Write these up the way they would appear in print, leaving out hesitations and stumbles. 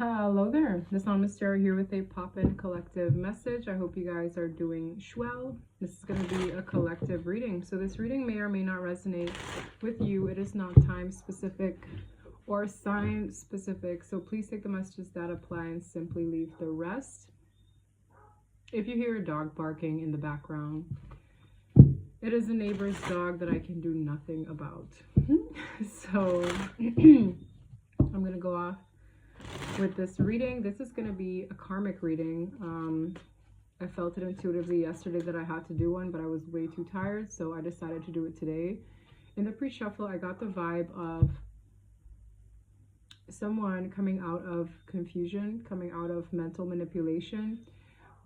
Hello there, this is Sarah here with a pop-in collective message. I hope you guys are doing swell. This is going to be a collective reading, so this reading may or may not resonate with you. It is not time specific or sign specific, so please take the messages that apply and simply leave the rest. If you hear a dog barking in the background, it is a neighbor's dog that I can do nothing about. So I'm going to go off with this reading. This is going to be a karmic reading. I felt it intuitively yesterday that I had to do one, but I was way too tired, so I decided to do it today. In the pre-shuffle, I got the vibe of someone coming out of confusion, coming out of mental manipulation,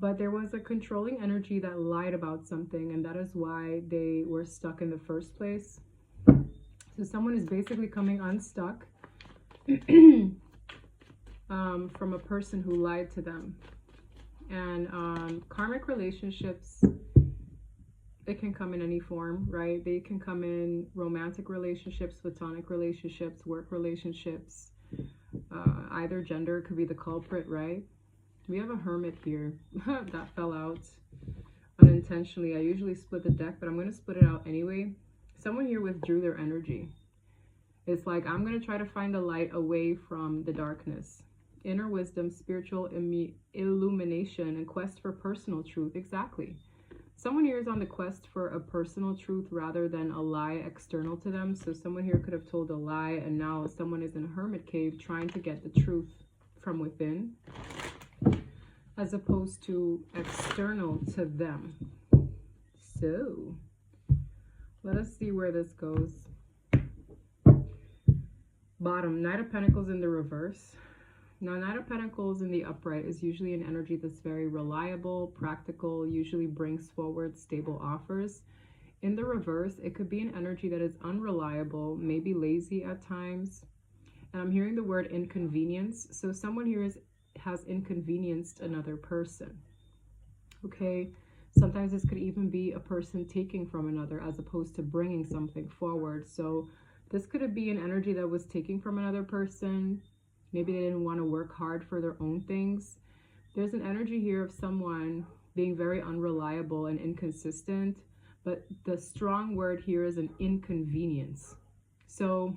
but there was a controlling energy that lied about something, and that is why they were stuck in the first place. So someone is basically coming unstuck from a person who lied to them. And karmic relationships, it can come in any form, right? They can come in romantic relationships, platonic relationships, work relationships. Either gender could be the culprit, right? We have a hermit here that fell out unintentionally. I usually split the deck, but I'm going to split it out anyway. Someone here withdrew their energy. It's like, I'm going to try to find the light away from the darkness. Inner wisdom, spiritual illumination, and quest for personal truth. Exactly. Someone here is on the quest for a personal truth rather than a lie external to them. So someone here could have told a lie, and now someone is in a hermit cave trying to get the truth from within, as opposed to external to them. So let us see where this goes. Bottom, Knight of Pentacles in the reverse. Now, Knight of Pentacles in the upright is usually an energy that's very reliable, practical, usually brings forward stable offers. In the reverse, it could be an energy that is unreliable, maybe lazy at times. And I'm hearing the word inconvenience. So someone here has inconvenienced another person. Okay? Sometimes this could even be a person taking from another as opposed to bringing something forward. So this could be an energy that was taking from another person. Maybe they didn't want to work hard for their own things. There's an energy here of someone being very unreliable and inconsistent, but the strong word here is an inconvenience. So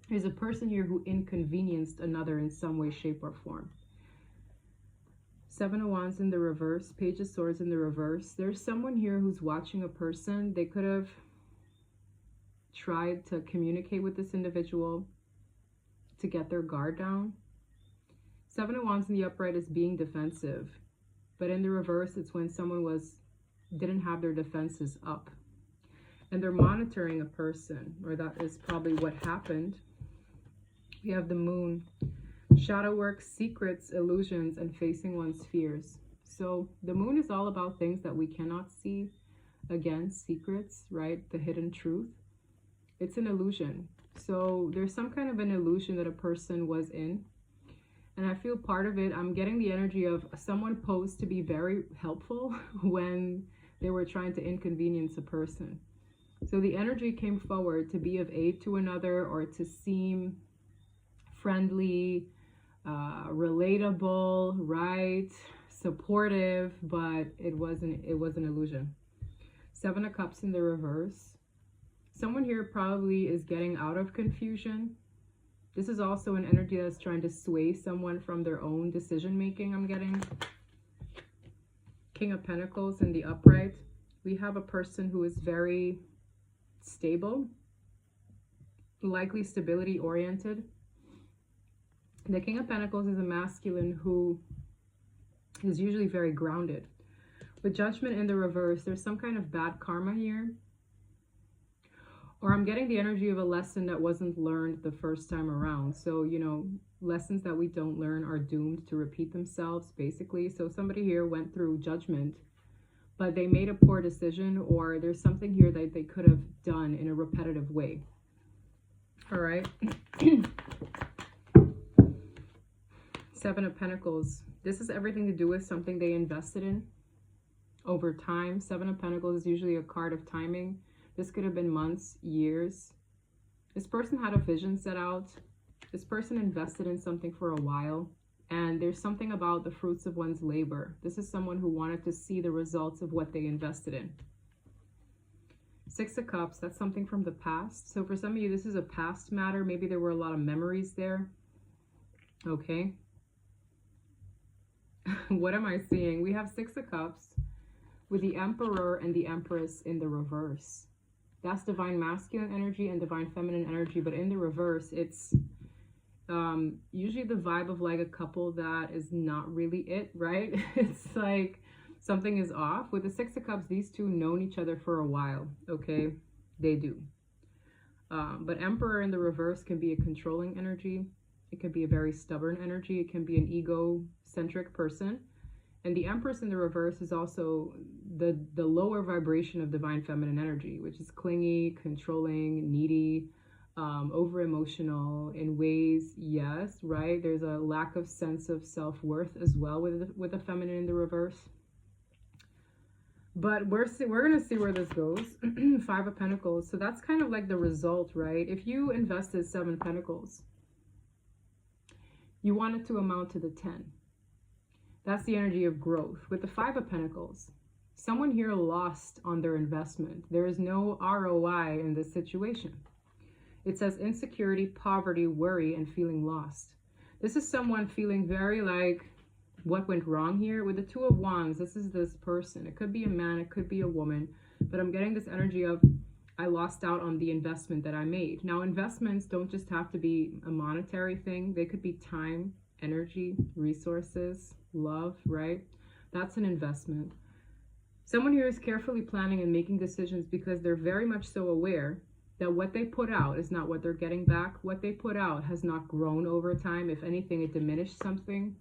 there's a person here who inconvenienced another in some way, shape, or form. Seven of Wands in the reverse, Page of Swords in the reverse. There's someone here who's watching a person. They could have tried to communicate with this individual to get their guard down. Seven of Wands in the upright is being defensive, but in the reverse, it's when someone didn't have their defenses up, and they're monitoring a person, or that is probably what happened. We have the Moon, shadow work, secrets, illusions, and facing one's fears. So the Moon is all about things that we cannot see. Again, secrets, right? The hidden truth. It's an illusion. So there's some kind of an illusion that a person was in. And I feel part of it, I'm getting the energy of someone posed to be very helpful when they were trying to inconvenience a person. So the energy came forward to be of aid to another, or to seem friendly, relatable, right? Supportive, but it was an illusion. Seven of Cups in the reverse. Someone here probably is getting out of confusion. This is also an energy that's trying to sway someone from their own decision making, I'm getting. King of Pentacles in the upright. We have a person who is very stable, likely stability oriented. The King of Pentacles is a masculine who is usually very grounded. With Judgment in the reverse, there's some kind of bad karma here. Or I'm getting the energy of a lesson that wasn't learned the first time around. So, you know, lessons that we don't learn are doomed to repeat themselves, basically. So somebody here went through judgment, but they made a poor decision, or there's something here that they could have done in a repetitive way. All right. Seven of Pentacles. This is everything to do with something they invested in over time. Seven of Pentacles is usually a card of timing. This could have been months, years. This person had a vision set out. This person invested in something for a while, and there's something about the fruits of one's labor. This is someone who wanted to see the results of what they invested in. Six of Cups, that's something from the past. So for some of you, this is a past matter. Maybe there were a lot of memories there. Okay. What am I seeing? We have Six of Cups with the Emperor and the Empress in the reverse. That's divine masculine energy and divine feminine energy, but in the reverse, it's usually the vibe of like a couple that is not really it, right? It's like something is off. With the Six of Cups, these two known each other for a while, okay? They do. But Emperor in the reverse can be a controlling energy. It can be a very stubborn energy. It can be an egocentric person. And the Empress in the reverse is also the lower vibration of divine feminine energy, which is clingy, controlling, needy, over emotional in ways, yes, right? There's a lack of sense of self-worth as well with the feminine in the reverse. But we're going to see where this goes. Five of Pentacles. So that's kind of like the result, right? If you invested 7 Pentacles, you want it to amount to the 10. That's the energy of growth. With the Five of Pentacles, someone here lost on their investment. There is no ROI in this situation. It says insecurity, poverty, worry, and feeling lost. This is someone feeling very like, what went wrong here? With the Two of Wands, this is this person. It could be a man, it could be a woman, but I'm getting this energy of, I lost out on the investment that I made. Now, investments don't just have to be a monetary thing. They could be time, energy, resources, love, right? That's an investment. Someone here is carefully planning and making decisions because they're very much so aware that what they put out is not what they're getting back. What they put out has not grown over time. If anything, it diminished something.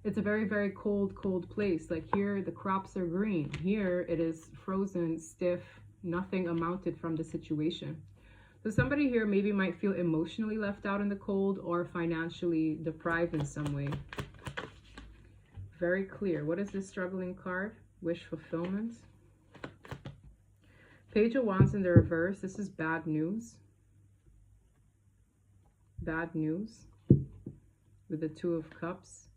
It's a very, very cold, cold place. Like here, the crops are green. Here, it is frozen, stiff, nothing amounted from the situation. So somebody here maybe might feel emotionally left out in the cold or financially deprived in some way. Very clear. What is this struggling card? Wish fulfillment. Page of Wands in the reverse. This is bad news. Bad news. With the Two of Cups.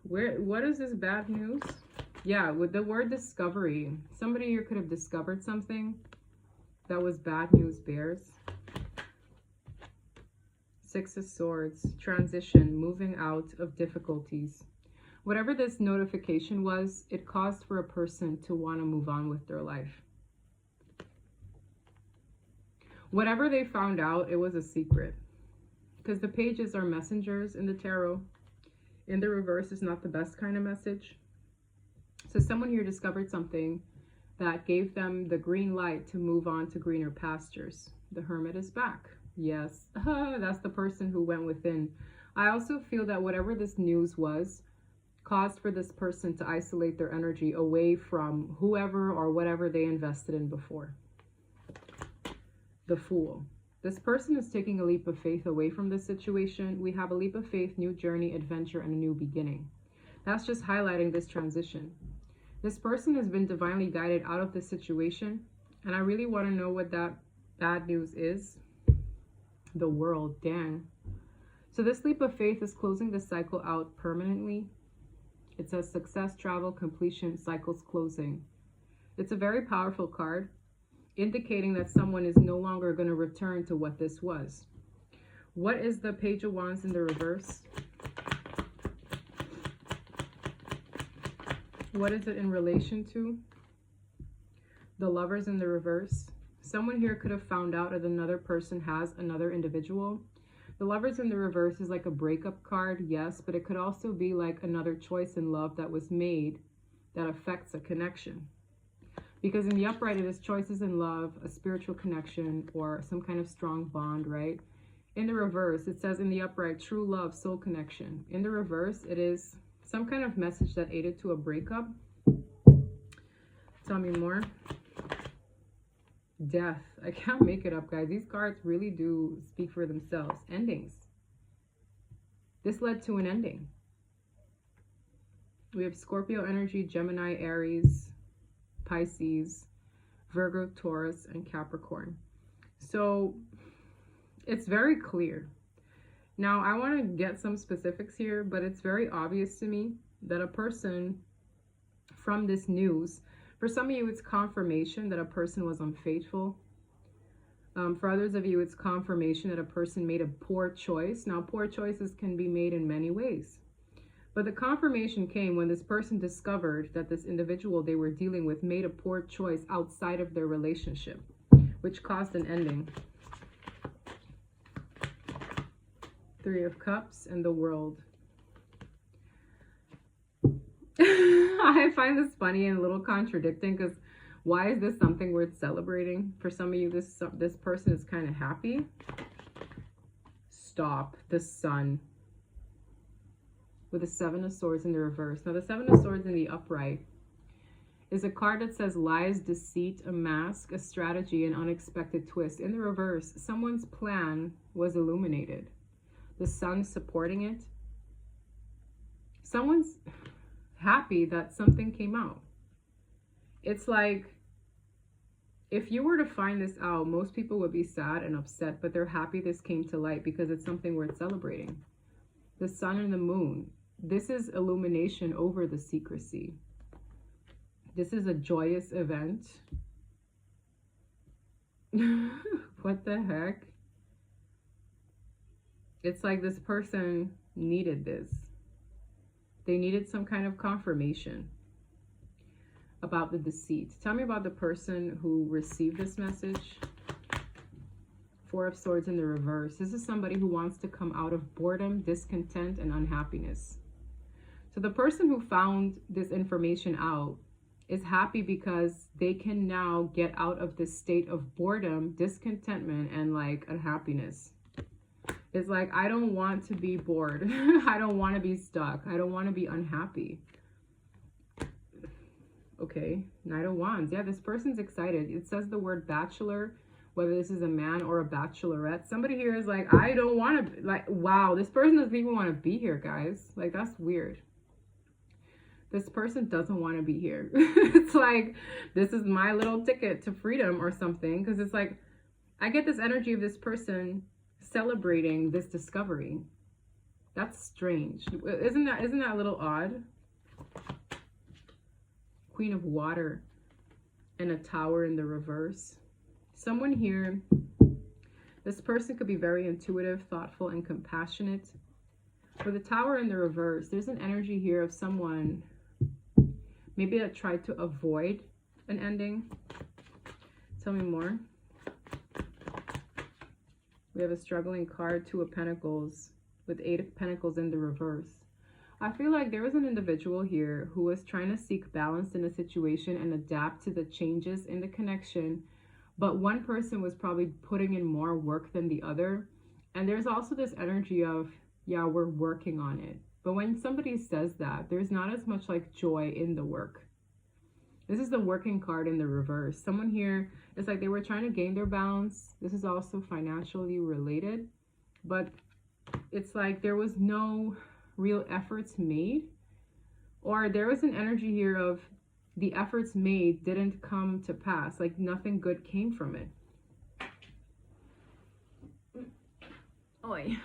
What is this bad news? Yeah, with the word discovery. Somebody here could have discovered something that was bad news, bears. Six of Swords. Transition. Moving out of difficulties. Whatever this notification was, it caused for a person to want to move on with their life. Whatever they found out, it was a secret. Because the pages are messengers in the tarot. In the reverse is not the best kind of message. So someone here discovered something that gave them the green light to move on to greener pastures. The Hermit is back. Yes, that's the person who went within. I also feel that whatever this news was, caused for this person to isolate their energy away from whoever or whatever they invested in before. The Fool. This person is taking a leap of faith away from this situation. We have a leap of faith, new journey, adventure, and a new beginning. That's just highlighting this transition. This person has been divinely guided out of this situation, and I really want to know what that bad news is. The World, dang. So this leap of faith is closing the cycle out permanently. It says success, travel, completion, cycles closing. It's a very powerful card, indicating that someone is no longer going to return to what this was. What is the Page of Wands in the reverse? What is it in relation to? The Lovers in the reverse. Someone here could have found out that another person has another individual. The Lovers in the reverse is like a breakup card, yes, but it could also be like another choice in love that was made that affects a connection. Because in the upright, it is choices in love, a spiritual connection, or some kind of strong bond, right? In the reverse, it says in the upright, true love, soul connection. In the reverse, it is some kind of message that aided to a breakup. Tell me more. Death. I can't make it up, guys. These cards really do speak for themselves. Endings. This led to an ending. We have Scorpio energy, Gemini, Aries, Pisces, Virgo, Taurus, and Capricorn. So It's very clear. Now, I want to get some specifics here, but it's very obvious to me that a person from this news, for some of you, it's confirmation that a person was unfaithful. For others of you, it's confirmation that a person made a poor choice. Now, poor choices can be made in many ways. But the confirmation came when this person discovered that this individual they were dealing with made a poor choice outside of their relationship, which caused an ending. Three of Cups and the World. I find this funny and a little contradicting, because why is this something worth celebrating? For some of you, this person is kind of happy. Stop. The Sun. With the Seven of Swords in the reverse. Now, the Seven of Swords in the upright is a card that says lies, deceit, a mask, a strategy, an unexpected twist. In the reverse, someone's plan was illuminated. The Sun supporting it. Someone's happy that something came out. It's like, if you were to find this out, most people would be sad and upset, but they're happy this came to light because it's something worth celebrating. The Sun and the Moon. This is illumination over the secrecy. This is a joyous event. What the heck? It's like this person needed this. They needed some kind of confirmation about the deceit. Tell me about the person who received this message. Four of Swords in the reverse. This is somebody who wants to come out of boredom, discontent, and unhappiness. So the person who found this information out is happy because they can now get out of this state of boredom, discontentment, and like unhappiness. It's like, I don't want to be bored. I don't want to be stuck. I don't want to be unhappy. Okay, Knight of Wands. Yeah, this person's excited. It says the word bachelor, whether this is a man or a bachelorette. Somebody here is like, I don't want to, like, wow, this person doesn't even want to be here, guys. Like, that's weird. This person doesn't want to be here. It's like, this is my little ticket to freedom or something. Because it's like, I get this energy of this person celebrating this discovery. That's strange. Isn't that a little odd? Queen of Water and a Tower in the reverse. Someone here, this person could be very intuitive, thoughtful, and compassionate. For the Tower in the reverse, there's an energy here of someone maybe that tried to avoid an ending. Tell me more. We have a struggling card, Two of Pentacles, with Eight of Pentacles in the reverse. I feel like there was an individual here who was trying to seek balance in a situation and adapt to the changes in the connection. But one person was probably putting in more work than the other. And there's also this energy of, yeah, we're working on it. But when somebody says that, there's not as much like joy in the work. This is the Working card in the reverse. Someone here, it's like they were trying to gain their balance. This is also financially related. But it's like there was no real efforts made. Or there was an energy here of the efforts made didn't come to pass. Like nothing good came from it. Oi.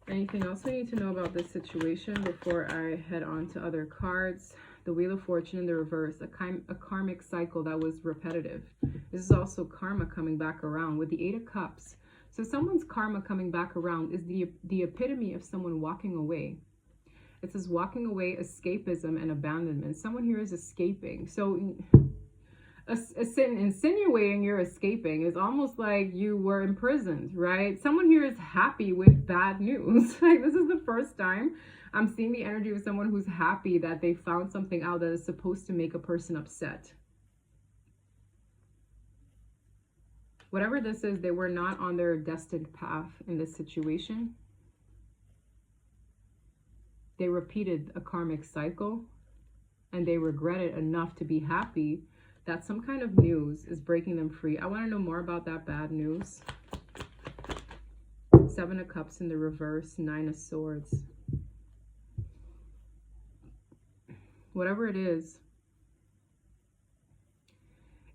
Anything else we need to know about this situation before I head on to other cards? The Wheel of Fortune in the reverse, a karmic cycle that was repetitive. This is also karma coming back around with the Eight of Cups. So someone's karma coming back around is the epitome of someone walking away. It says walking away, escapism, and abandonment. Someone here is escaping. So insinuating you're escaping is almost like you were imprisoned, right? Someone here is happy with bad news. Like this is the first time I'm seeing the energy of someone who's happy that they found something out that is supposed to make a person upset. Whatever this is, they were not on their destined path in this situation. They repeated a karmic cycle and they regret it enough to be happy that some kind of news is breaking them free. I want to know more about that bad news. Seven of Cups in the reverse, Nine of Swords. Whatever it is,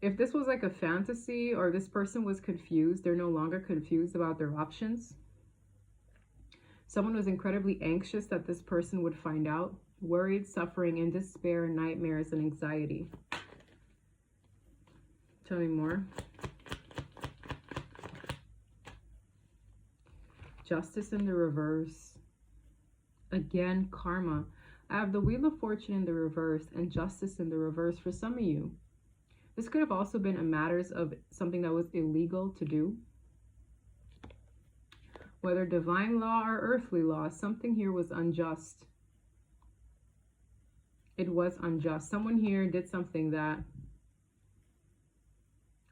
If this was like a fantasy, or this person was confused, they're no longer confused about their options. Someone was incredibly anxious that this person would find out, worried, suffering in despair, nightmares, and anxiety. Tell me more. Justice in the reverse. Again, karma. I have the Wheel of Fortune in the reverse and Justice in the reverse for some of you. This could have also been a matters of something that was illegal to do. Whether divine law or earthly law, something here was unjust. It was unjust. Someone here did something that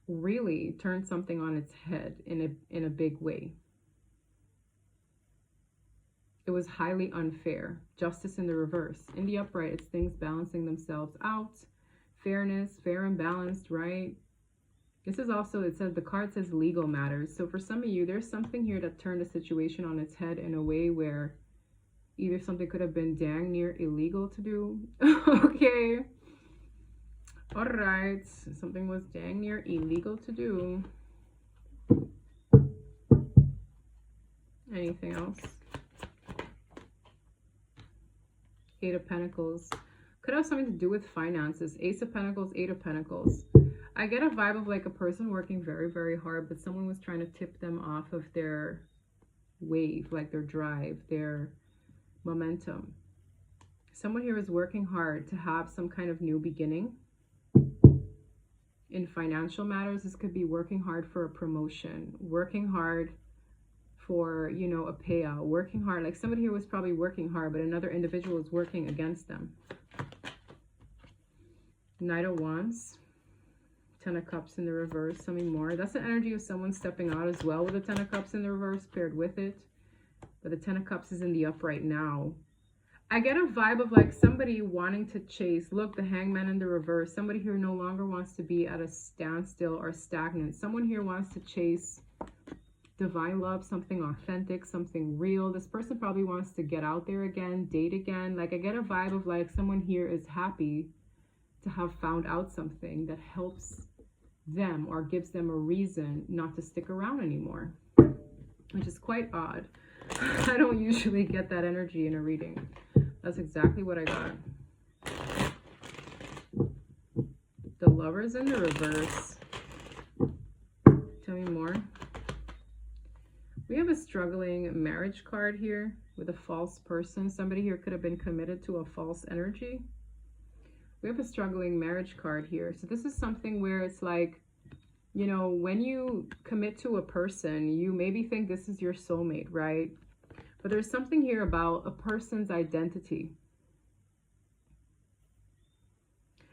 really turned something on its head in a big way. It was highly unfair. Justice in the reverse. In the upright, it's things balancing themselves out. Fairness, fair and balanced, right? This is also, it says, the card says legal matters. So for some of you, there's something here that turned a situation on its head in a way where either something could have been dang near illegal to do. Okay. All right. Something was dang near illegal to do. Anything else? Eight of Pentacles. Could have something to do with finances. Ace of Pentacles, Eight of Pentacles. I get a vibe of like a person working very, very hard, but someone was trying to tip them off of their wave, like their drive, their momentum. Someone here is working hard to have some kind of new beginning. In financial matters, this could be working hard for a promotion, working hard for, you know, a payout, working hard. Like somebody here was probably working hard, but another individual is working against them. Knight of Wands, Ten of Cups in the reverse, something more. That's the energy of someone stepping out as well with the Ten of Cups in the reverse paired with it. But the Ten of Cups is in the upright now. I get a vibe of like somebody wanting to chase. Look, the Hangman in the reverse. Somebody here no longer wants to be at a standstill or stagnant. Someone here wants to chase divine love, something authentic, something real. This person probably wants to get out there again, date again. Like I get a vibe of like someone here is happy to have found out something that helps them or gives them a reason not to stick around anymore, which is quite odd. I don't usually get that energy in a reading. That's exactly what I got. The Lovers in the reverse. Tell me more. We have a struggling marriage card here with a false person. Somebody here could have been committed to a false energy. We have a struggling marriage card here. So this is something where it's like, you know, when you commit to a person, you maybe think this is your soulmate, right? But there's something here about a person's identity.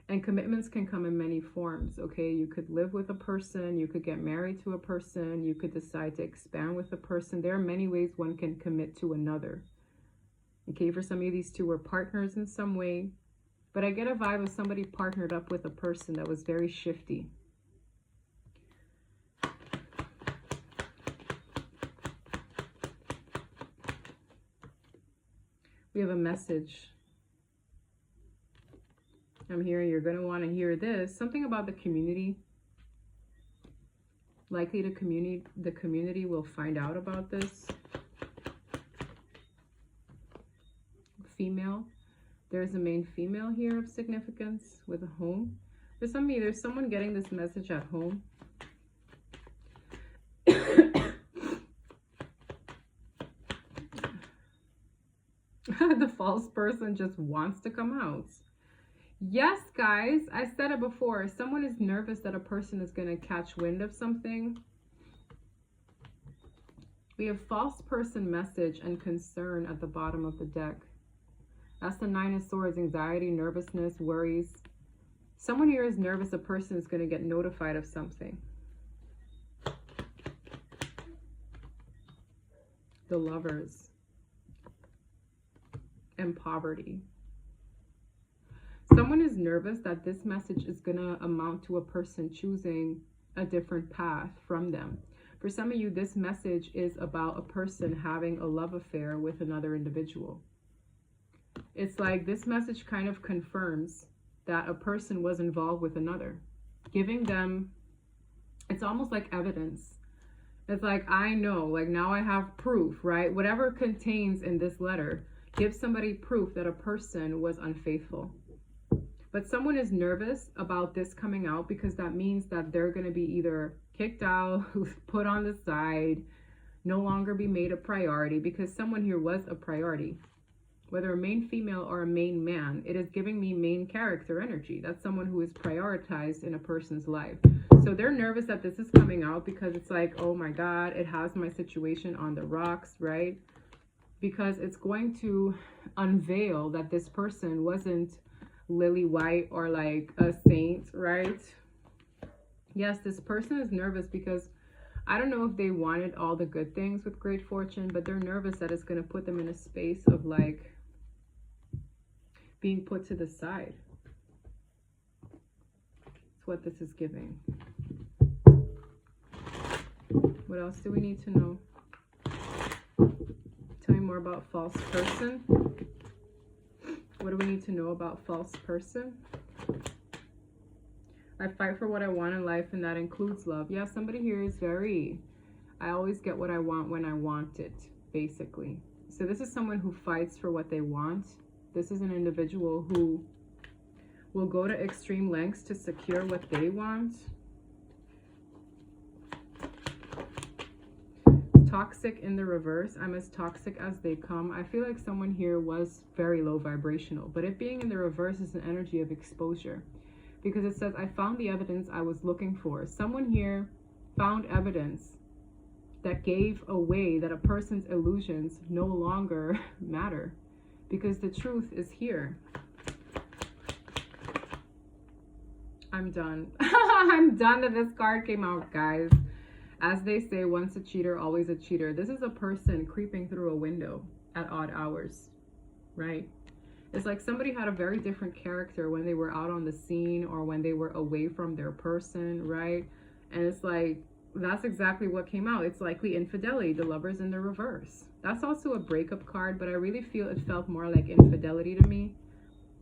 And commitments can come in many forms, okay? You could live with a person, you could get married to a person, you could decide to expand with a person. There are many ways one can commit to another. Okay, for some of you, these two were partners in some way. But I get a vibe of somebody partnered up with a person that was very shifty. We have a message. I'm hearing you're going to want to hear this. Something about the community. Likely the community will find out about this. Female. There's a main female here of significance with a home. For some of you, there's someone getting this message at home. The false person just wants to come out. Yes, guys, I said it before. Someone is nervous that a person is going to catch wind of something. We have false person message and concern at the bottom of the deck. That's the Nine of Swords, anxiety, nervousness, worries. Someone here is nervous a person is going to get notified of something. The Lovers. And poverty. Someone is nervous that this message is going to amount to a person choosing a different path from them. For some of you, this message is about a person having a love affair with another individual. It's like this message kind of confirms that a person was involved with another. giving them, it's almost like evidence. It's like, I know, like now I have proof, right? Whatever contains in this letter, give somebody proof that a person was unfaithful. But someone is nervous about this coming out because that means that they're going to be either kicked out, put on the side, no longer be made a priority, because someone here was a priority. Whether a main female or a main man, it is giving me main character energy. That's someone who is prioritized in a person's life. So they're nervous that this is coming out because it's like, oh my God, it has my situation on the rocks, right? Because it's going to unveil that this person wasn't lily white or like a saint, right? Yes, this person is nervous because I don't know if they wanted all the good things with great fortune, but they're nervous that it's going to put them in a space of like being put to the side. That's what this is giving. What else do we need to know? Tell me more about false person. What do we need to know about false person? I fight for what I want in life, and that includes love. Yeah, somebody here is very, I always get what I want when I want it, basically. So this is someone who fights for what they want. This is an individual who will go to extreme lengths to secure what they want. Toxic in the reverse. I'm as toxic as they come. I feel like someone here was very low vibrational, but it being in the reverse is an energy of exposure, because it says, I found the evidence I was looking for. Someone here found evidence that gave away that a person's illusions no longer matter, because the truth is here. I'm done. I'm done that this card came out, guys. As they say, once a cheater, always a cheater. This is a person creeping through a window at odd hours, right? It's like somebody had a very different character when they were out on the scene or when they were away from their person, right? And it's like, that's exactly what came out. It's likely infidelity, the Lovers in the reverse. That's also a breakup card, but I really feel it felt more like infidelity to me.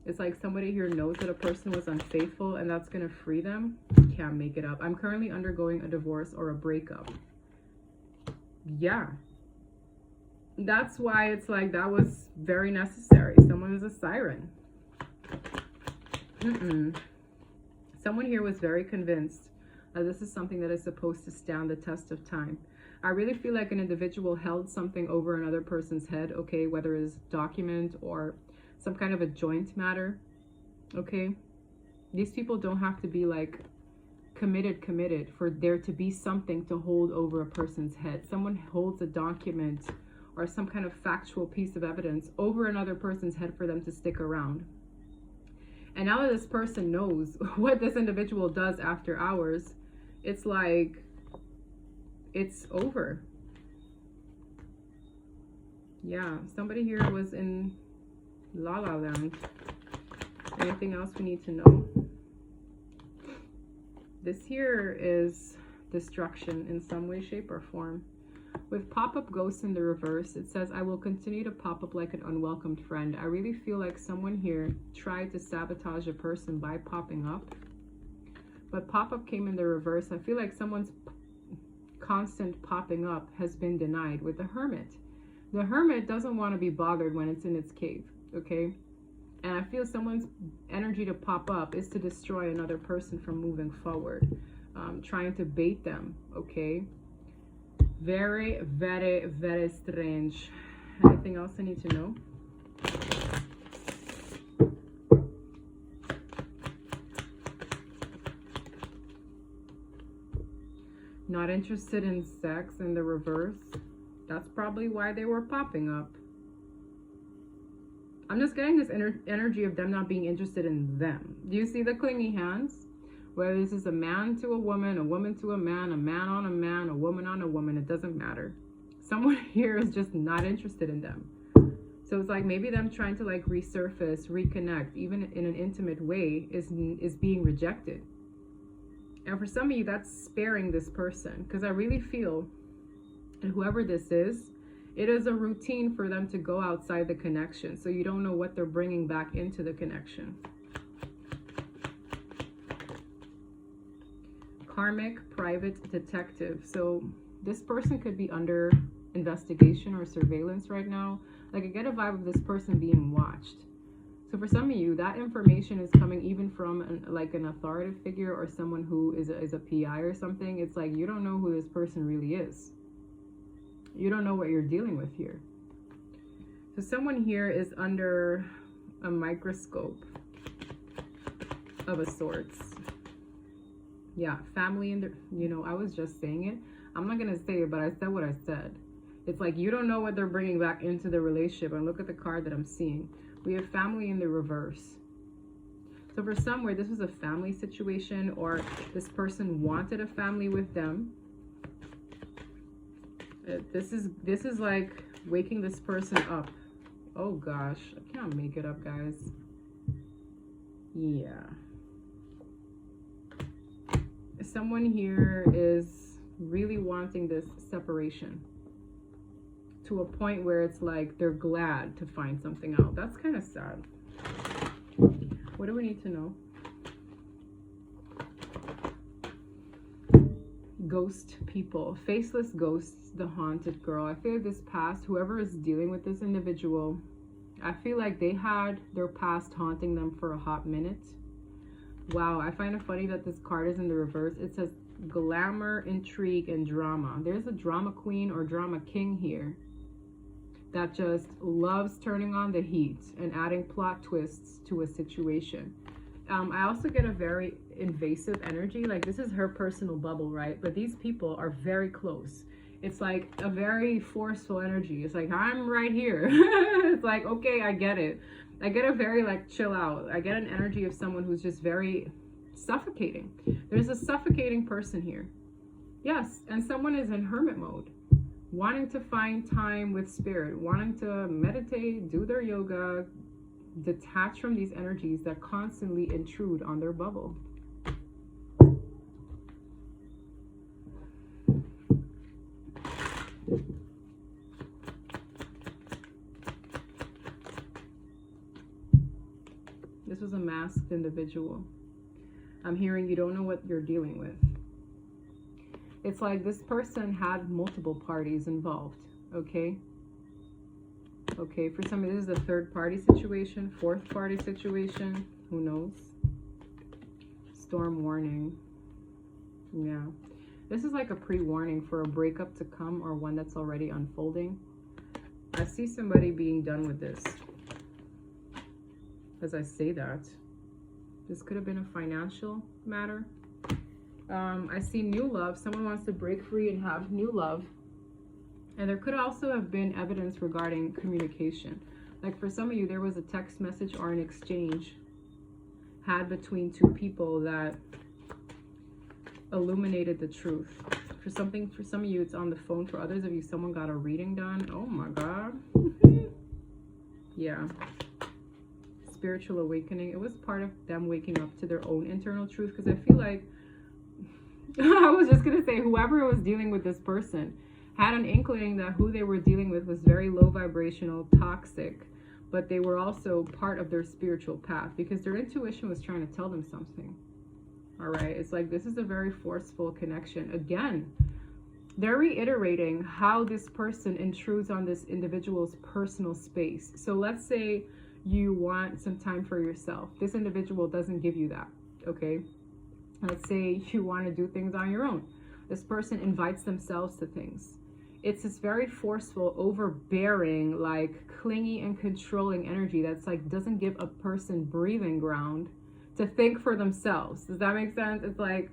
It's like somebody here knows that a person was unfaithful and that's going to free them. Can't make it up. I'm currently undergoing a divorce or a breakup. Yeah. That's why it's like that was very necessary. Someone is a siren. Someone here was very convinced that this is something that is supposed to stand the test of time. I really feel like an individual held something over another person's head, okay, whether it's document or some kind of a joint matter, okay? These people don't have to be like committed for there to be something to hold over a person's head. Someone holds a document or some kind of factual piece of evidence over another person's head for them to stick around. And now that this person knows what this individual does after hours, it's like, it's over. Yeah, somebody here was in La La Land. Anything else we need to know? This here is destruction in some way, shape, or form. With pop-up ghosts in the reverse, it says, I will continue to pop up like an unwelcomed friend. I really feel like someone here tried to sabotage a person by popping up. But pop-up came in the reverse. I feel like someone's constant popping up has been denied with the Hermit. The Hermit doesn't want to be bothered when it's in its cave, okay? And I feel someone's energy to pop up is to destroy another person from moving forward, trying to bait them, okay? Very, very, very strange. Anything else I need to know? Not interested in sex in the reverse. That's probably why they were popping up. I'm just getting this energy of them not being interested in them. Do you see the clingy hands? Whether this is a man to a woman to a man on a man, a woman on a woman, it doesn't matter. Someone here is just not interested in them. So it's like maybe them trying to like resurface, reconnect, even in an intimate way is being rejected. And for some of you, that's sparing this person. Because I really feel, and whoever this is, it is a routine for them to go outside the connection. So you don't know what they're bringing back into the connection. Karmic private detective. So this person could be under investigation or surveillance right now. Like, I get a vibe of this person being watched. So for some of you, that information is coming even from an authoritative figure or someone who is a PI or something. It's like, you don't know who this person really is. You don't know what you're dealing with here. So someone here is under a microscope of a sorts. Yeah, family and I was just saying it. I'm not gonna say it, but I said what I said. It's like, you don't know what they're bringing back into the relationship. And look at the card that I'm seeing. We have family in the reverse. So for somewhere, this was a family situation, or this person wanted a family with them. This is like waking this person up. Oh gosh, I can't make it up, guys. Yeah. Someone here is really wanting this separation to a point where it's like they're glad to find something out. That's kind of sad. What do we need to know? Ghost people, faceless ghosts, the haunted girl. I feel like this past, whoever is dealing with this individual, I feel like they had their past haunting them for a hot minute. Wow, I find it funny that this card is in the reverse. It says glamour, intrigue, and drama. There's a drama queen or drama king here that just loves turning on the heat and adding plot twists to a situation. I also get a very invasive energy. Like, this is her personal bubble, right? But these people are very close. It's like a very forceful energy. It's like, I'm right here. It's like, okay, I get it. I get a very like chill out. I get an energy of someone who's just very suffocating. There's a suffocating person here. Yes, and someone is in hermit mode, wanting to find time with spirit, wanting to meditate, do their yoga, detach from these energies that constantly intrude on their bubble. This was a masked individual. I'm hearing you don't know what you're dealing with. It's like this person had multiple parties involved, okay? Okay, for some of this is a third party situation, fourth party situation, who knows? Storm warning. Yeah. This is like a pre-warning for a breakup to come or one that's already unfolding. I see somebody being done with this. As I say that, this could have been a financial matter. I see new love. Someone wants to break free and have new love. And there could also have been evidence regarding communication. Like for some of you, there was a text message or an exchange had between two people that illuminated the truth. For some of you, it's on the phone. For others of you, someone got a reading done. Oh my God. Yeah. Spiritual awakening. It was part of them waking up to their own internal truth, because I feel like I was just gonna say, whoever was dealing with this person had an inkling that who they were dealing with was very low vibrational, toxic, but they were also part of their spiritual path because their intuition was trying to tell them something. All right, it's like this is a very forceful connection. Again, they're reiterating how this person intrudes on this individual's personal space. So let's say you want some time for yourself. This individual doesn't give you that, okay? Let's say you want to do things on your own. This person invites themselves to things. It's this very forceful, overbearing, like clingy and controlling energy that's like doesn't give a person breathing ground to think for themselves. Does that make sense? It's like,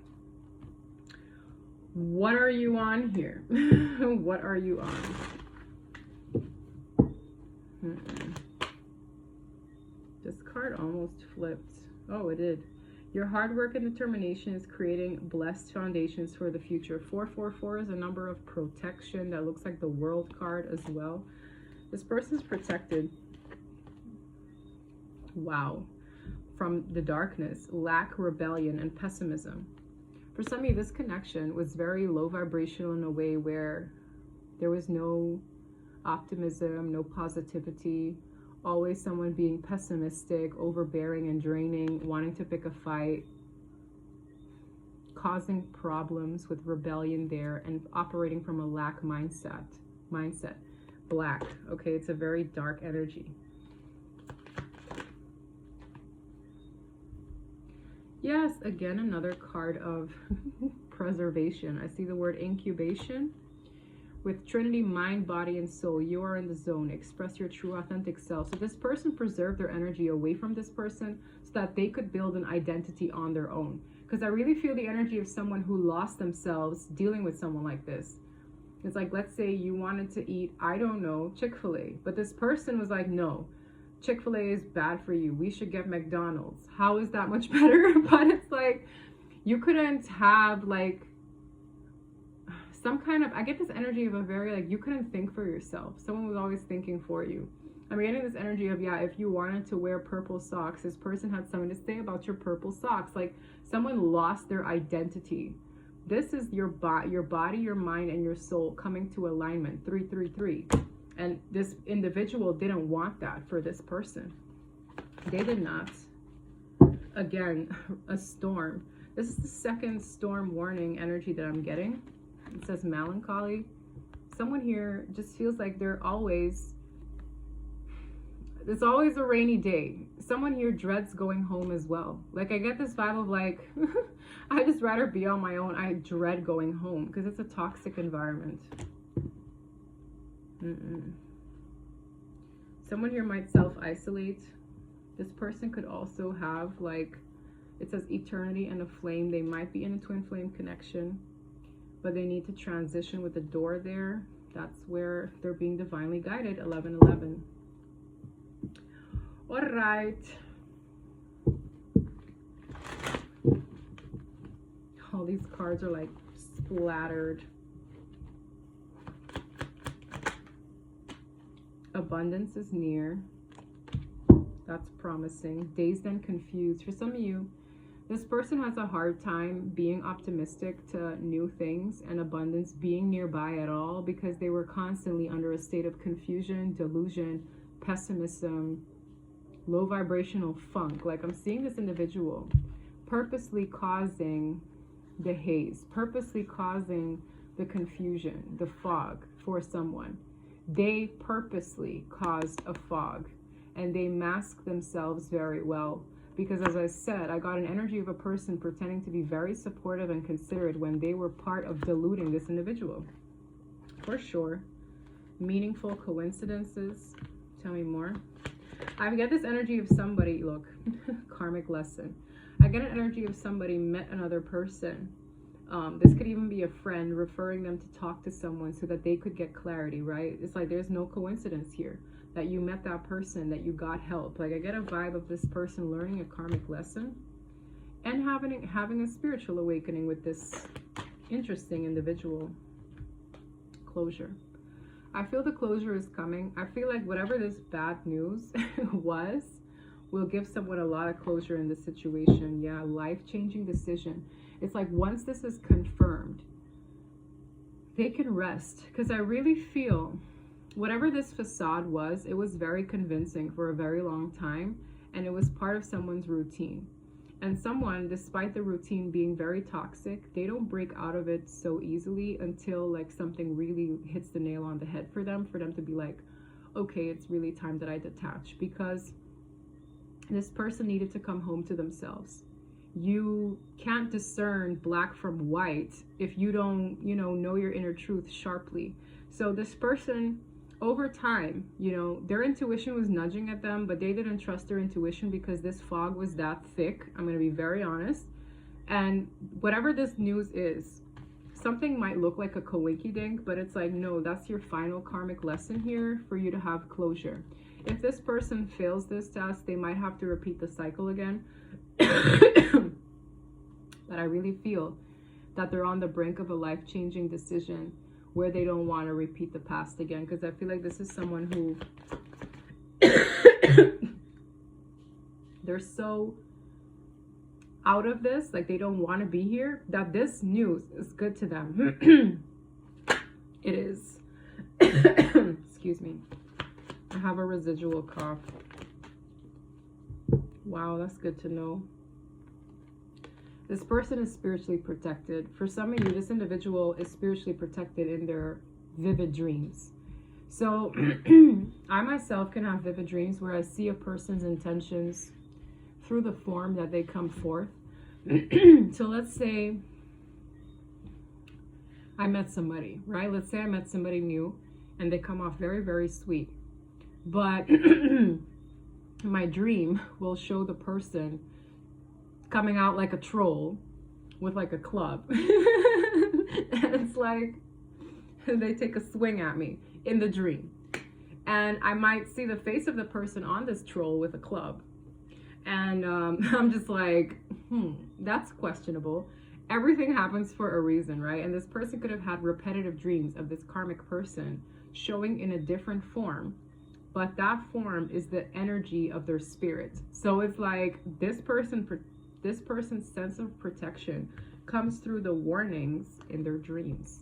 what are you on here? What are you on? This card almost flipped. Oh, it did. Your hard work and determination is creating blessed foundations for the future. 444 is a number of protection. That looks like the World card as well. This person's protected. Wow. From the darkness, lack, rebellion, and pessimism. For some of you, this connection was very low vibrational in a way where there was no optimism, no positivity, always someone being pessimistic, overbearing and draining, wanting to pick a fight, causing problems with rebellion there and operating from a lack mindset. Black. Okay, it's a very dark energy. Yes, again, another card of preservation. I see the word incubation. With Trinity, mind, body, and soul, you are in the zone. Express your true, authentic self. So this person preserved their energy away from this person so that they could build an identity on their own. Because I really feel the energy of someone who lost themselves dealing with someone like this. It's like, let's say you wanted to eat, I don't know, Chick-fil-A. But this person was like, no, Chick-fil-A is bad for you. We should get McDonald's. How is that much better? But it's like, you couldn't have like some kind of, I get this energy of a very like, you couldn't think for yourself. Someone was always thinking for you. I'm getting this energy of, yeah, if you wanted to wear purple socks, this person had something to say about your purple socks. Like someone lost their identity. This is your body, your mind, and your soul coming to alignment. 333. And this individual didn't want that for this person. They did not. Again, a storm. This is the second storm warning energy that I'm getting. It says melancholy. Someone here just feels like it's always a rainy day. Someone here dreads going home as well. Like I get this vibe of like, I just rather be on my own. I dread going home because it's a toxic environment. Someone here might self-isolate. This person could also have like, it says eternity and a flame. They might be in a twin flame connection, but they need to transition with the door there. That's where they're being divinely guided. 1111. All right. All these cards are like splattered. Abundance is near. That's promising. Dazed and confused. For some of you, this person has a hard time being optimistic to new things and abundance being nearby at all because they were constantly under a state of confusion, delusion, pessimism, low vibrational funk. Like I'm seeing this individual purposely causing the haze, purposely causing the confusion, the fog for someone. They purposely caused a fog and they mask themselves very well. Because as I said, I got an energy of a person pretending to be very supportive and considerate when they were part of deluding this individual. For sure. Meaningful coincidences. Tell me more. I get this energy of somebody, look, karmic lesson. I get an energy of somebody met another person. This could even be a friend referring them to talk to someone so that they could get clarity, right? It's like there's no coincidence here that you met that person, that you got help. Like I get a vibe of this person learning a karmic lesson and having a spiritual awakening with this interesting individual. Closure. I feel the closure is coming. I feel like whatever this bad news was will give someone a lot of closure in this situation. Yeah, life-changing decision. It's like once this is confirmed, they can rest. Because I really feel whatever this facade was, it was very convincing for a very long time. And it was part of someone's routine. And someone, despite the routine being very toxic, they don't break out of it so easily until like something really hits the nail on the head for them to be like, okay, it's really time that I detach. Because this person needed to come home to themselves. You can't discern black from white if you don't, know your inner truth sharply. So this person, over time, their intuition was nudging at them, but they didn't trust their intuition because this fog was that thick. I'm going to be very honest. And whatever this news is, something might look like a coinky-dink, but it's like, no, that's your final karmic lesson here for you to have closure. If this person fails this test, they might have to repeat the cycle again. But I really feel that they're on the brink of a life-changing decision where they don't want to repeat the past again. Because I feel like this is someone who they're so out of this, like they don't want to be here, that this news is good to them. It is. Excuse me. I have a residual cough. Wow, that's good to know. This person is spiritually protected. For some of you, this individual is spiritually protected in their vivid dreams. So I myself can have vivid dreams where I see a person's intentions through the form that they come forth. So let's say I met somebody, right? Let's say I met somebody new and they come off very, very sweet. But my dream will show the person coming out like a troll with like a club. And it's like they take a swing at me in the dream. And I might see the face of the person on this troll with a club. And I'm just like, that's questionable. Everything happens for a reason, right? And this person could have had repetitive dreams of this karmic person showing in a different form. But that form is the energy of their spirit. So it's like this person's sense of protection comes through the warnings in their dreams.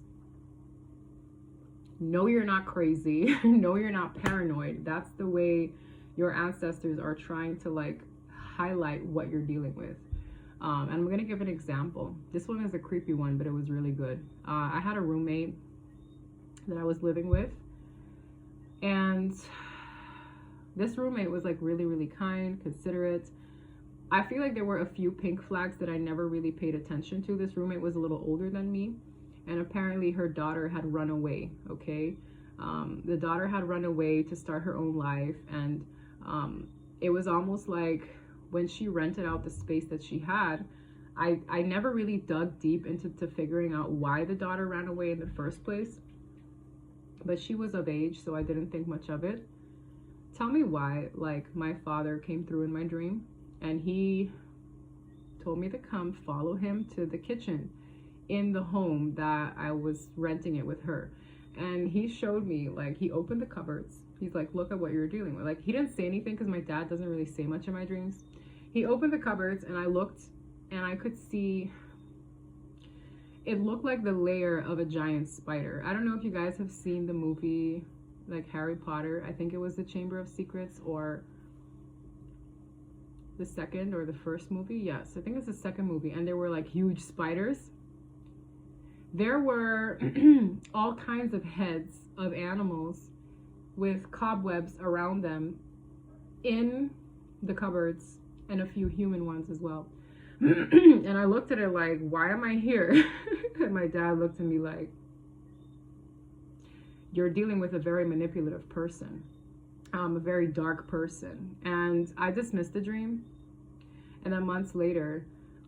No, you're not crazy. No, you're not paranoid. That's the way your ancestors are trying to like highlight what you're dealing with. And I'm going to give an example. This one is a creepy one, but it was really good. I had a roommate that I was living with. And this roommate was like really, really kind, considerate. I feel like there were a few pink flags that I never really paid attention to. This roommate was a little older than me. And apparently her daughter had run away, okay? The daughter had run away to start her own life. And it was almost like when she rented out the space that she had, I never really dug deep into figuring out why the daughter ran away in the first place. But she was of age, so I didn't think much of it. Tell me why, like, my father came through in my dream and he told me to come follow him to the kitchen in the home that I was renting it with her. And he showed me, like, he opened the cupboards. He's like, look at what you're dealing with. Like, he didn't say anything because my dad doesn't really say much in my dreams. He opened the cupboards and I looked and I could see, it looked like the lair of a giant spider. I don't know if you guys have seen the movie, like Harry Potter. I think it was the Chamber of Secrets, or the second or the first movie. Yes, I think it's the second movie. And there were like huge spiders. There were all kinds of heads of animals with cobwebs around them in the cupboards, and a few human ones as well. And I looked at it like, why am I here? And my dad looked at me like, you're dealing with a very manipulative person, a very dark person. And I dismissed the dream. And then months later,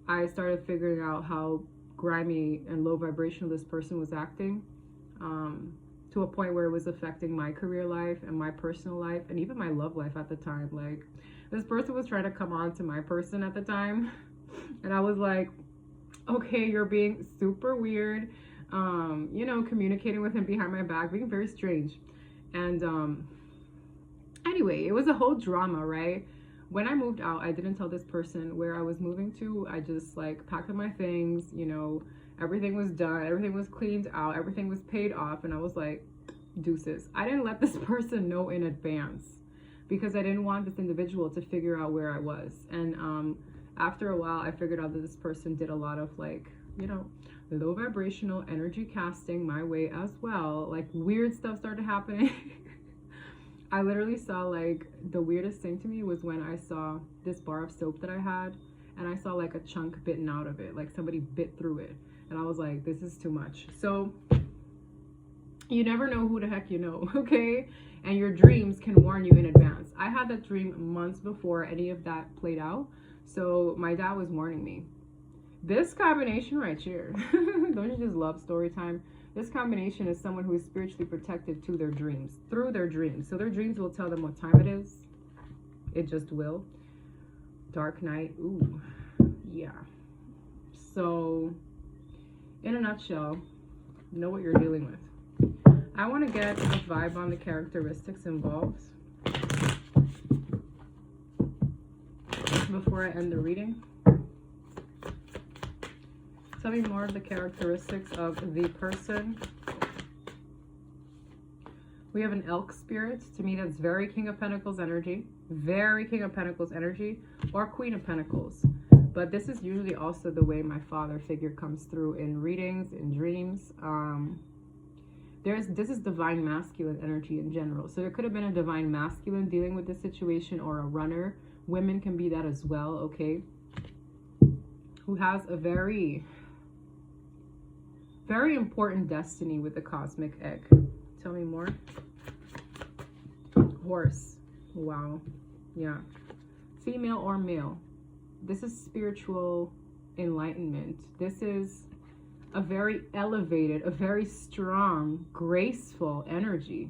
I started figuring out how grimy and low vibrational this person was acting, to a point where it was affecting my career life and my personal life and even my love life at the time. Like, this person was trying to come on to my person at the time. And I was like, okay, you're being super weird. You know, communicating with him behind my back, being very strange. And anyway, it was a whole drama, right? When I moved out, I didn't tell this person where I was moving to. I just like packed up my things, you know, everything was done, everything was cleaned out, everything was paid off, and I was like, deuces. I didn't let this person know in advance because I didn't want this individual to figure out where I was. And after a while, I figured out that this person did a lot of, like, you know, low vibrational energy casting my way as well. Like, weird stuff started happening. I literally saw, like, the weirdest thing to me was when I saw this bar of soap that I had, and I saw like a chunk bitten out of it, like somebody bit through it. And I was like, this is too much. So you never know who the heck you know, okay? And your dreams can warn you in advance. I had that dream months before any of that played out. So my dad was warning me. This combination right here, don't you just love story time? This combination is someone who is spiritually protected to their dreams, through their dreams. So their dreams will tell them what time it is. It just will. Dark night, ooh, yeah. So, in a nutshell, know what you're dealing with. I want to get a vibe on the characteristics involved before I end the reading. Tell me more of the characteristics of the person. We have an elk spirit. To me, that's very King of Pentacles energy. Very King of Pentacles energy. Or Queen of Pentacles. But this is usually also the way my father figure comes through in readings, in dreams. This is divine masculine energy in general. So there could have been a divine masculine dealing with this situation, or a runner. Women can be that as well, okay? Who has a very, very important destiny with the cosmic egg. Tell me more. Horse. Wow. Yeah. Female or male. This is spiritual enlightenment. This is a very elevated, a very strong, graceful energy.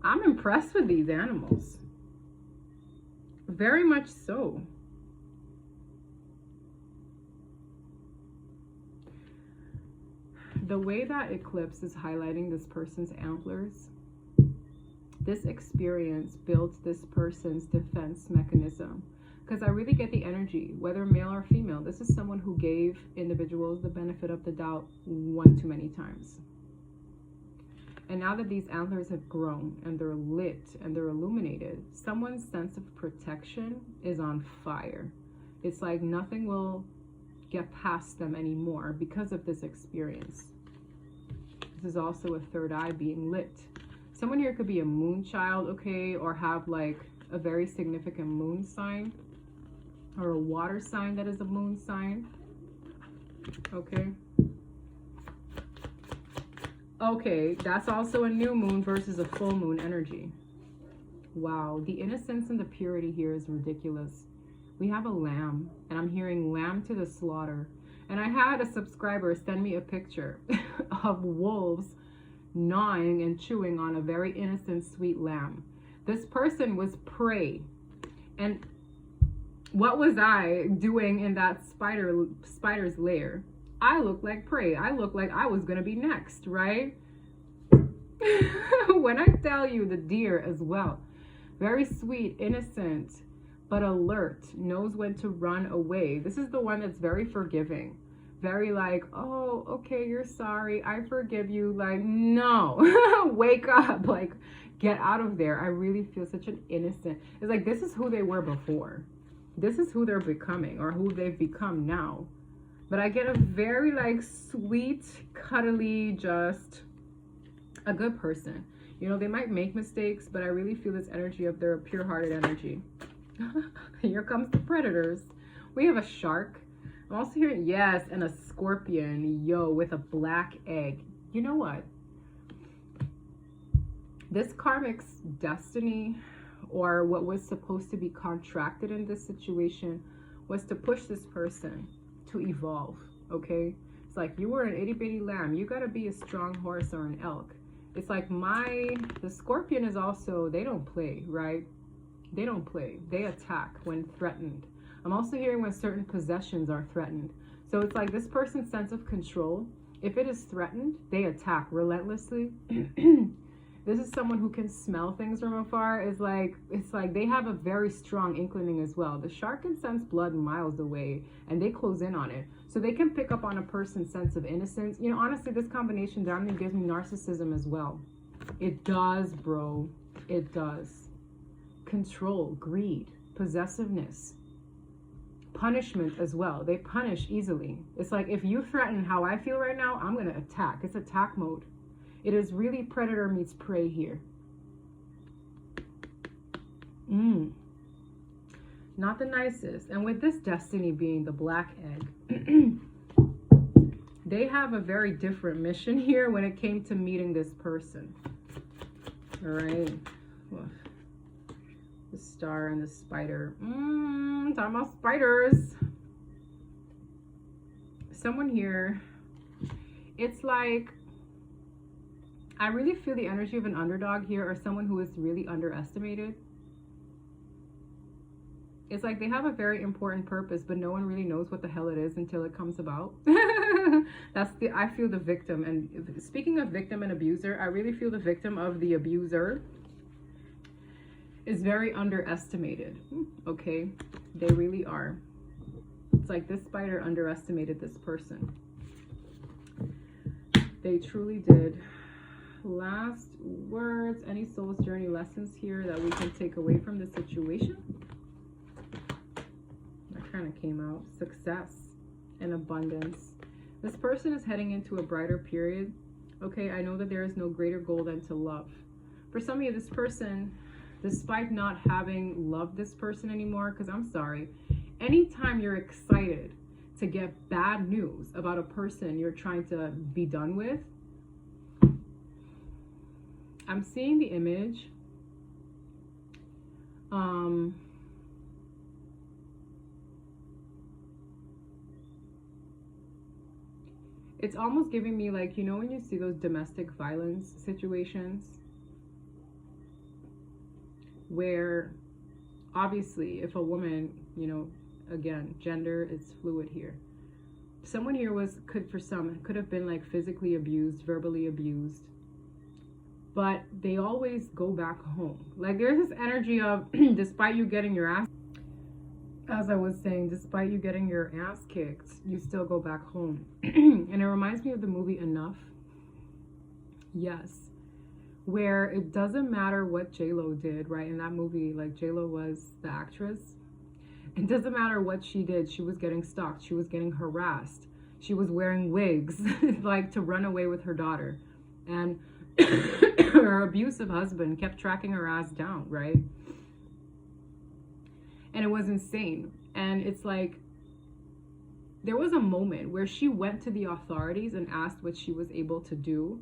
I'm impressed with these animals. Very much so. The way that eclipse is highlighting this person's antlers, this experience built this person's defense mechanism. Because I really get the energy, whether male or female, this is someone who gave individuals the benefit of the doubt one too many times. And now that these antlers have grown and they're lit and they're illuminated, someone's sense of protection is on fire. It's like nothing will get past them anymore because of this experience. This is also a third eye being lit. Someone here could be a moon child, okay, or have like a very significant moon sign, or a water sign that is a moon sign. Okay. Okay, that's also a new moon versus a full moon energy. Wow, the innocence and the purity here is ridiculous. We have a lamb, and I'm hearing lamb to the slaughter. And I had a subscriber send me a picture of wolves gnawing and chewing on a very innocent, sweet lamb. This person was prey. And what was I doing in that spider's lair? I looked like prey. I looked like I was going to be next, right? When I tell you the deer as well, very sweet, innocent, but alert, knows when to run away. This is the one that's very forgiving. Very like, oh, okay, you're sorry. I forgive you. Like, no, wake up. Like, get out of there. I really feel such an innocent. It's like, this is who they were before. This is who they're becoming, or who they've become now. But I get a very like sweet, cuddly, just a good person. You know, they might make mistakes, but I really feel this energy of their pure-hearted energy. Here comes the predators. We have a shark. I'm also hearing, yes, and a scorpion, yo, with a black egg. You know what? This karmic's destiny, or what was supposed to be contracted in this situation, was to push this person to evolve, okay? It's like, you were an itty-bitty lamb. You got to be a strong horse or an elk. It's like the scorpion is also, they don't play, right? They don't play. They attack when threatened. I'm also hearing when certain possessions are threatened. So it's like this person's sense of control, if it is threatened, they attack relentlessly. This is someone who can smell things from afar. It's like they have a very strong inclining as well. The shark can sense blood miles away, and they close in on it. So they can pick up on a person's sense of innocence. You know, honestly, this combination dominantly gives me narcissism as well. It does, bro. It does. Control, greed, possessiveness, punishment as well. They punish easily. It's like, if you threaten how I feel right now, I'm going to attack. It's attack mode. It is really predator meets prey here. Not the nicest. And with this destiny being the black egg, they have a very different mission here when it came to meeting this person. All right. The star and the spider. Talking about spiders. Someone here, it's like, I really feel the energy of an underdog here, or someone who is really underestimated. It's like they have a very important purpose, but no one really knows what the hell it is until it comes about. I feel the victim. And speaking of victim and abuser, I really feel the victim of the abuser is very underestimated. Okay, they really are. It's like this spider underestimated this person. They truly did. Last words, any soul's journey lessons here that we can take away from the situation? kind of came out. Success and abundance. This person is heading into a brighter period. Okay, I know that there is no greater goal than to love. For some of you, this person, despite not having loved this person anymore, because I'm sorry, anytime you're excited to get bad news about a person you're trying to be done with, I'm seeing the image. It's almost giving me like, you know, when you see those domestic violence situations where obviously if a woman, you know, again, gender is fluid here. Someone here could have been like physically abused, verbally abused, but they always go back home. Like there's this energy of, despite you getting your ass, as I was saying, despite you getting your ass kicked, you still go back home. And it reminds me of the movie Enough. Yes. Where it doesn't matter what J-Lo did, right? In that movie, like J-Lo was the actress. It doesn't matter what she did. She was getting stalked. She was getting harassed. She was wearing wigs, like to run away with her daughter. And her abusive husband kept tracking her ass down, right? And it was insane. And it's like, there was a moment where she went to the authorities and asked what she was able to do.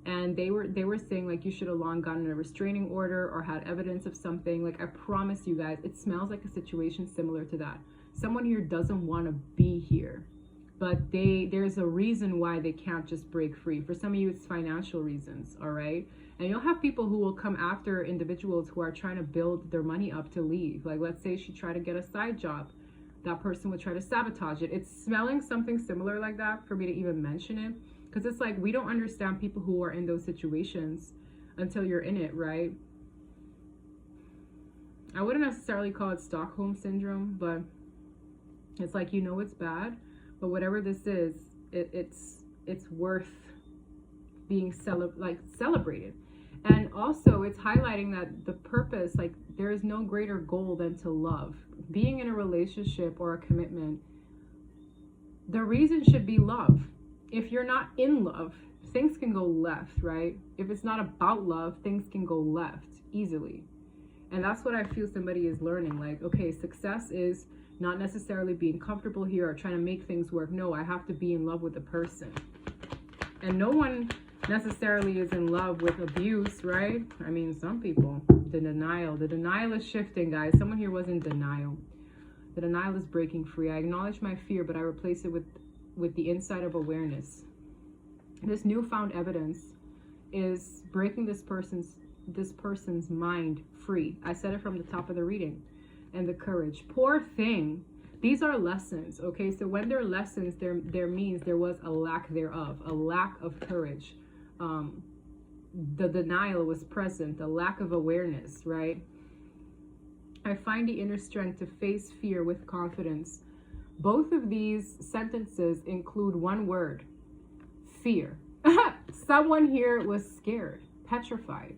And they were saying like, you should have long gotten a restraining order or had evidence of something. Like, I promise you guys, it smells like a situation similar to that. Someone here doesn't want to be here, but there's a reason why they can't just break free. For some of you, it's financial reasons, all right? And you'll have people who will come after individuals who are trying to build their money up to leave. Like, let's say she tried to get a side job. That person would try to sabotage it. It's smelling something similar like that for me to even mention it. Because it's like, we don't understand people who are in those situations until you're in it, right? I wouldn't necessarily call it Stockholm Syndrome, but it's like, you know it's bad, but whatever this is, it's worth being celebrated. And also, it's highlighting that the purpose, like, there is no greater goal than to love. Being in a relationship or a commitment, the reason should be love. If you're not in love, things can go left, right? If it's not about love, things can go left easily. And that's what I feel somebody is learning. Like, okay, success is not necessarily being comfortable here or trying to make things work. No, I have to be in love with the person. And no one necessarily is in love with abuse, right? I mean, some people. The denial is shifting, guys. Someone here was in denial. The denial is breaking free. I acknowledge my fear, but I replace it with the insight of awareness. This newfound evidence is breaking this person's mind free. I said it from the top of the reading. And the courage. Poor thing. These are lessons, okay? So when they're lessons, there means there was a lack thereof, a lack of courage. The denial was present, the lack of awareness, right? I find the inner strength to face fear with confidence. Both of these sentences include one word: fear. Someone here was scared, petrified.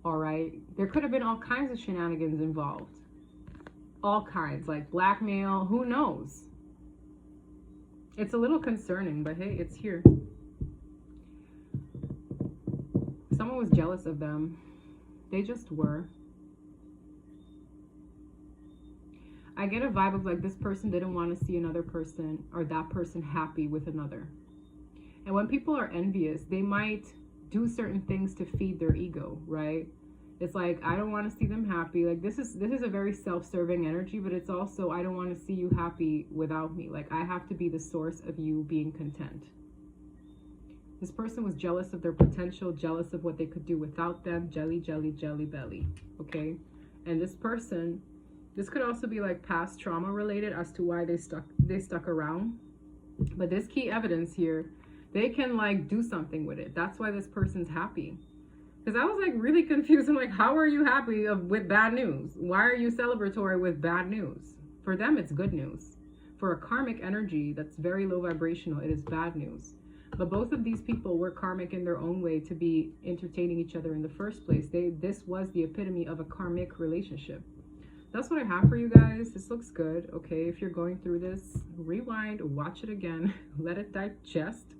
All right? There could have been all kinds of shenanigans involved. All kinds, like blackmail, who knows? It's a little concerning, but hey, it's here. Someone was jealous of them. They just were. I get a vibe of like this person didn't want to see another person or that person happy with another. And when people are envious, they might do certain things to feed their ego, right? It's like, I don't want to see them happy. Like this is a very self-serving energy, but it's also, I don't want to see you happy without me. Like I have to be the source of you being content. This person was jealous of their potential, jealous of what they could do without them. Jelly, jelly, jelly belly. Okay? And this person, this could also be like past trauma related as to why they stuck around. But this key evidence here, they can like do something with it. That's why this person's happy. Because I was like really confused. I'm like, how are you happy with bad news? Why are you celebratory with bad news? For them, it's good news. For a karmic energy that's very low vibrational, it is bad news. But both of these people were karmic in their own way to be entertaining each other in the first place. This was the epitome of a karmic relationship. that's what I have for you guys. This looks good. Okay, if you're going through this, rewind, watch it again, let it digest,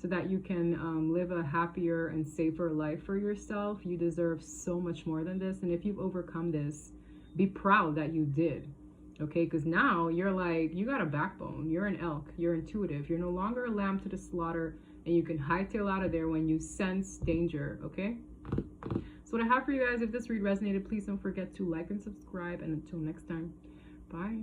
so that you can live a happier and safer life for yourself. You deserve so much more than this. And if you've overcome this, be proud that you did. Okay, because now you're like, you got a backbone. You're an elk. You're intuitive. You're no longer a lamb to the slaughter, and you can hightail out of there when you sense danger. Okay, so what I have for you guys, if this read resonated, please don't forget to like and subscribe. And until next time, bye.